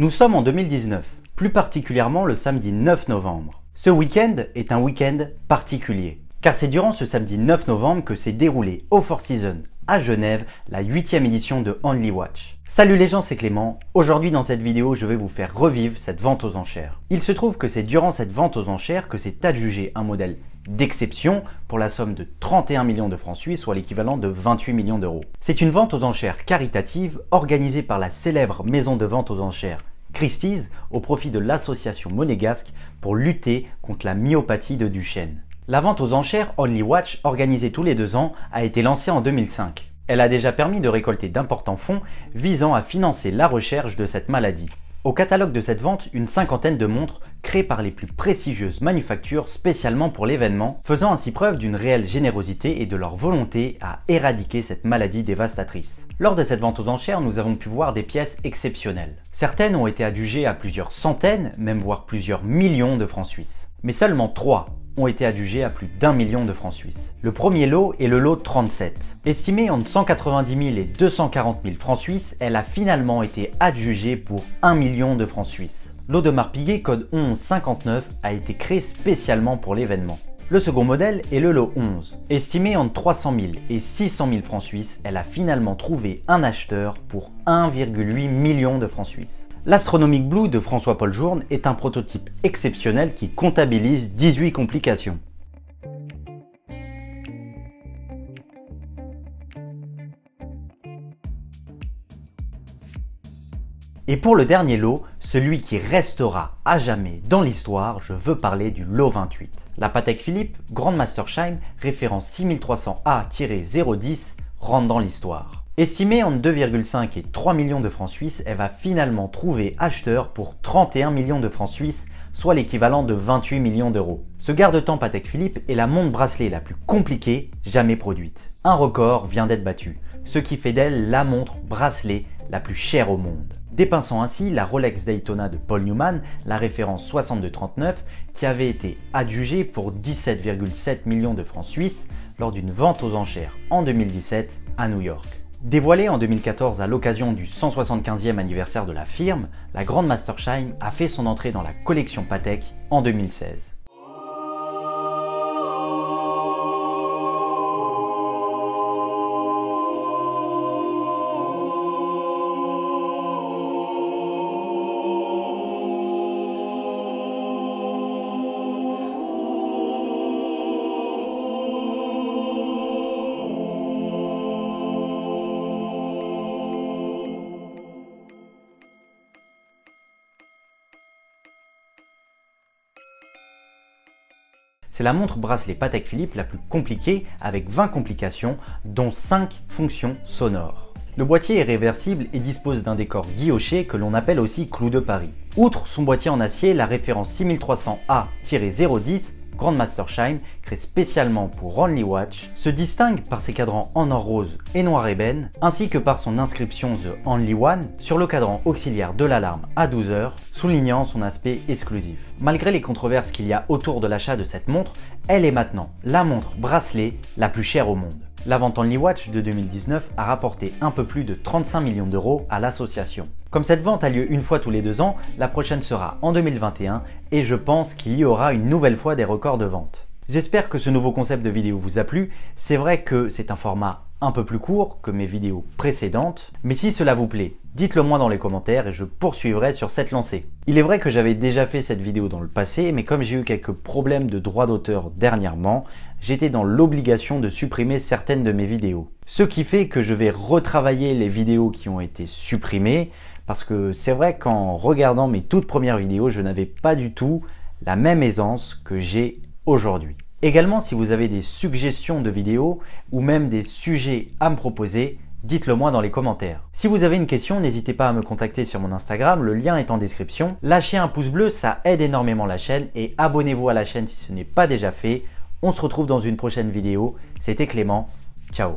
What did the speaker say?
Nous sommes en 2019, plus particulièrement le samedi 9 novembre. Ce week-end est un week-end particulier, car c'est durant ce samedi 9 novembre que s'est déroulé au Four Seasons à Genève la 8e édition de Only Watch. Salut les gens, c'est Clément. Aujourd'hui dans cette vidéo, je vais vous faire revivre cette vente aux enchères. Il se trouve que c'est durant cette vente aux enchères que s'est adjugé un modèle d'exception pour la somme de 31 millions de francs suisses, soit l'équivalent de 28 millions d'euros. C'est une vente aux enchères caritative organisée par la célèbre maison de vente aux enchères Christie's au profit de l'association monégasque pour lutter contre la myopathie de Duchenne. La vente aux enchères Only Watch, organisée tous les 2 ans, a été lancée en 2005. Elle a déjà permis de récolter d'importants fonds visant à financer la recherche de cette maladie. Au catalogue de cette vente, une cinquantaine de montres créées par les plus prestigieuses manufactures spécialement pour l'événement, faisant ainsi preuve d'une réelle générosité et de leur volonté à éradiquer cette maladie dévastatrice. Lors de cette vente aux enchères, nous avons pu voir des pièces exceptionnelles. Certaines ont été adjugées à plusieurs centaines, même voire plusieurs millions de francs suisses. Mais seulement 3 ont été adjugés à plus d'1 million de francs suisses. Le premier lot est le lot 37. Estimé entre 190 000 et 240 000 francs suisses, elle a finalement été adjugée pour 1 million de francs suisses. L'Audemars Piguet code 1159 a été créé spécialement pour l'événement. Le second modèle est le lot 11. Estimé entre 300 000 et 600 000 francs suisses, elle a finalement trouvé un acheteur pour 1,8 million de francs suisses. L'Astronomic Blue de François-Paul Journe est un prototype exceptionnel qui comptabilise 18 complications. Et pour le dernier lot, celui qui restera à jamais dans l'histoire, je veux parler du lot 28. La Patek Philippe Grandmaster Shine, référence 6300A-010, rentre dans l'histoire. Estimée entre 2,5 et 3 millions de francs suisses, elle va finalement trouver acheteur pour 31 millions de francs suisses, soit l'équivalent de 28 millions d'euros. Ce garde-temps Patek Philippe est la montre bracelet la plus compliquée jamais produite. Un record vient d'être battu, ce qui fait d'elle la montre bracelet la plus chère au monde. Dépensant ainsi la Rolex Daytona de Paul Newman, la référence 6239, qui avait été adjugée pour 17,7 millions de francs suisses lors d'une vente aux enchères en 2017 à New York. Dévoilée en 2014 à l'occasion du 175e anniversaire de la firme, la Grandmaster Shine a fait son entrée dans la collection Patek en 2016. C'est la montre bracelet Patek Philippe la plus compliquée avec 20 complications dont 5 fonctions sonores. Le boîtier est réversible et dispose d'un décor guilloché que l'on appelle aussi clou de Paris. Outre son boîtier en acier, la référence 6300A-010 Grandmaster Shine, créé spécialement pour Only Watch, se distingue par ses cadrans en or rose et noir ébène, ainsi que par son inscription The Only One sur le cadran auxiliaire de l'alarme à 12 heures, soulignant son aspect exclusif. Malgré les controverses qu'il y a autour de l'achat de cette montre, elle est maintenant la montre bracelet la plus chère au monde. La vente Only Watch de 2019 a rapporté un peu plus de 35 millions d'euros à l'association. Comme cette vente a lieu une fois tous les 2 ans, la prochaine sera en 2021 et je pense qu'il y aura une nouvelle fois des records de vente. J'espère que ce nouveau concept de vidéo vous a plu. C'est vrai que c'est un format un peu plus court que mes vidéos précédentes, mais si cela vous plaît, dites-le moi dans les commentaires et je poursuivrai sur cette lancée. Il est vrai que j'avais déjà fait cette vidéo dans le passé, mais comme j'ai eu quelques problèmes de droit d'auteur dernièrement, j'étais dans l'obligation de supprimer certaines de mes vidéos. Ce qui fait que je vais retravailler les vidéos qui ont été supprimées, parce que c'est vrai qu'en regardant mes toutes premières vidéos, je n'avais pas du tout la même aisance que j'ai aujourd'hui. Également, si vous avez des suggestions de vidéos ou même des sujets à me proposer, dites-le moi dans les commentaires. Si vous avez une question, n'hésitez pas à me contacter sur mon Instagram, le lien est en description. Lâchez un pouce bleu, ça aide énormément la chaîne et abonnez-vous à la chaîne si ce n'est pas déjà fait. On se retrouve dans une prochaine vidéo. C'était Clément, ciao.